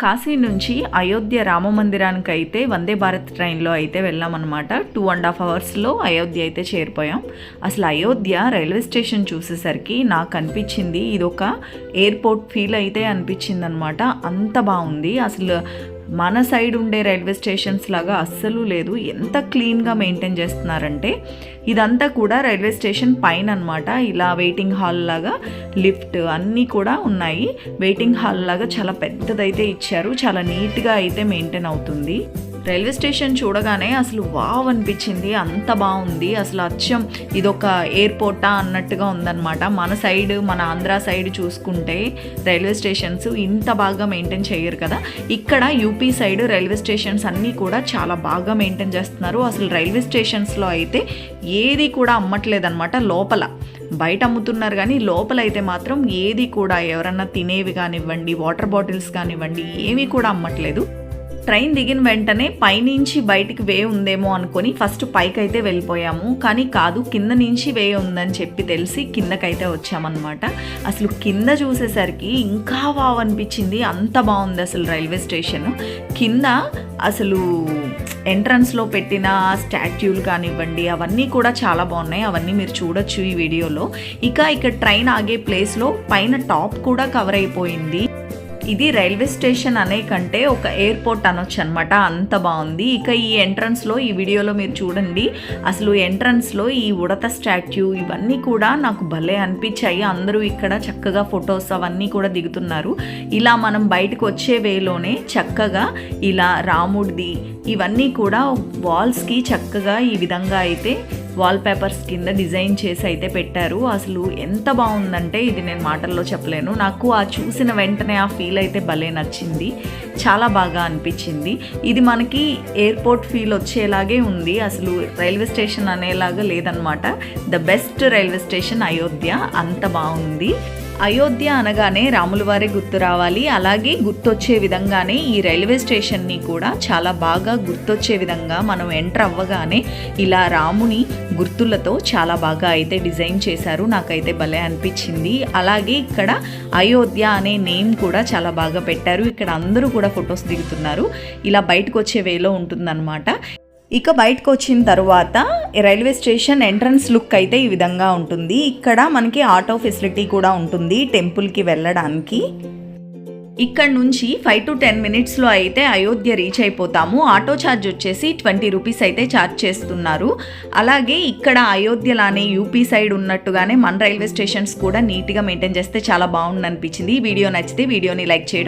కాశీ నుంచి అయోధ్య రామ మందిరానికి అయితే వందే భారత్ ట్రైన్లో అయితే వెళ్ళామన్నమాట. 2.5 అవర్స్లో అయోధ్య అయితే చేరిపోయాం. అసలు అయోధ్య రైల్వే స్టేషన్ చూసేసరికి నాకు అనిపించింది ఇదొక ఎయిర్పోర్ట్ ఫీల్ అయితే అనిపించింది అనమాట. అంత బాగుంది. అసలు మన సైడ్ ఉండే రైల్వే స్టేషన్స్ లాగా అస్సలు లేదు. ఎంత క్లీన్గా మెయింటైన్ చేస్తున్నారంటే ఇదంతా కూడా రైల్వే స్టేషన్ పైన అనమాట. ఇలా వెయిటింగ్ హాల్ లాగా లిఫ్ట్ అన్నీ కూడా ఉన్నాయి. వెయిటింగ్ హాల్ లాగా చాలా పెద్దదైతే ఇచ్చారు. చాలా నీట్గా అయితే మెయింటైన్ అవుతుంది. రైల్వే స్టేషన్ చూడగానే అసలు వావ్ అనిపించింది. అంత బాగుంది. అసలు అచ్చం ఇదొక ఎయిర్పోర్టా అన్నట్టుగా ఉందన్నమాట. మన సైడ్, మన ఆంధ్ర సైడ్ చూసుకుంటే రైల్వే స్టేషన్స్ ఇంత బాగా మెయింటైన్ చేయరు కదా. ఇక్కడ యూపీ సైడ్ రైల్వే స్టేషన్స్ అన్నీ కూడా చాలా బాగా మెయింటైన్ చేస్తున్నారు. అసలు రైల్వే స్టేషన్స్లో అయితే ఏది కూడా అమ్మట్లేదన్నమాట. లోపల బయట అమ్ముతున్నారు కానీ లోపల అయితే మాత్రం ఏది కూడా ఎవరన్నా తినేవి కానివ్వండి, వాటర్ బాటిల్స్ కానివ్వండి, ఏమీ కూడా అమ్మట్లేదు. ట్రైన్ దిగిన వెంటనే పైనుంచి బయటికి వే ఉందేమో అనుకొని ఫస్ట్ పైకి అయితే వెళ్ళిపోయాము. కానీ కాదు, కింద నుంచి వే ఉందని చెప్పి తెలిసి కిందకైతే వచ్చామన్నమాట. అసలు కింద చూసేసరికి ఇంకా వావ్ అనిపించింది. అంత బాగుంది అసలు రైల్వే స్టేషన్. కింద అసలు ఎంట్రన్స్లో పెట్టిన స్టాట్యూలు కానివ్వండి అవన్నీ కూడా చాలా బాగున్నాయి. అవన్నీ మీరు చూడొచ్చు ఈ వీడియోలో. ఇక్కడ ట్రైన్ ఆగే ప్లేస్లో పైన టాప్ కూడా కవర్ అయిపోయింది. ఇది రైల్వే స్టేషన్ అనే కంటే ఒక ఎయిర్పోర్ట్ అనొచ్చు అనమాట. అంత బాగుంది. ఈ ఎంట్రన్స్లో ఈ వీడియోలో మీరు చూడండి. అసలు ఎంట్రన్స్లో ఈ ఉడత స్టాట్యూ ఇవన్నీ కూడా నాకు భలే అనిపించాయి. అందరూ ఇక్కడ చక్కగా ఫొటోస్ అవన్నీ కూడా దిగుతున్నారు. ఇలా మనం బయటకు వచ్చే వేలోనే చక్కగా ఇలా రాముడిది ఇవన్నీ కూడా వాల్స్కి చక్కగా ఈ విధంగా అయితే వాల్ పేపర్స్ కింద డిజైన్ చేసి అయితే పెట్టారు. అసలు ఎంత బాగుందంటే ఇది నేను మాటల్లో చెప్పలేను. నాకు ఆ చూసిన వెంటనే ఆ ఫీల్ అయితే భలే నచ్చింది. చాలా బాగా అనిపించింది. ఇది మనకి ఎయిర్పోర్ట్ ఫీల్ వచ్చేలాగే ఉంది. అసలు రైల్వే స్టేషన్ అనేలాగా లేదనమాట. The best railway station Ayodhya. అంత బాగుంది. అయోధ్య అనగానే రాముల వారే గుర్తు రావాలి. అలాగే గుర్తొచ్చే విధంగానే ఈ రైల్వే స్టేషన్ని కూడా చాలా బాగా గుర్తొచ్చే విధంగా మనం ఎంటర్ అవ్వగానే ఇలా రాముని గుర్తులతో చాలా బాగా అయితే డిజైన్ చేశారు. నాకైతే భలే అనిపించింది. అలాగే ఇక్కడ అయోధ్య అనే నేమ్ కూడా చాలా బాగా పెట్టారు. ఇక్కడ అందరూ కూడా ఫొటోస్ దిగుతున్నారు. ఇలా బయటకు వచ్చే వేలో ఉంటుందన్నమాట. బయటకు వచ్చిన తర్వాత రైల్వే స్టేషన్ ఎంట్రన్స్ లుక్ అయితే ఈ విధంగా ఉంటుంది. ఇక్కడ మనకి ఆటో ఫెసిలిటీ కూడా ఉంటుంది టెంపుల్కి వెళ్ళడానికి. ఇక్కడ నుంచి 5 to 10 మినిట్స్లో అయితే అయోధ్య రీచ్ అయిపోతాము. ఆటో ఛార్జ్ వచ్చేసి 20 రూపీస్ అయితే ఛార్జ్ చేస్తున్నారు. అలాగే ఇక్కడ అయోధ్యలానే యూపీ సైడ్ ఉన్నట్టుగానే మన రైల్వే స్టేషన్స్ కూడా నీట్గా మెయింటైన్ చేస్తే చాలా బాగుంది అనిపించింది. ఈ వీడియో నచ్చితే వీడియోని లైక్ చేయడం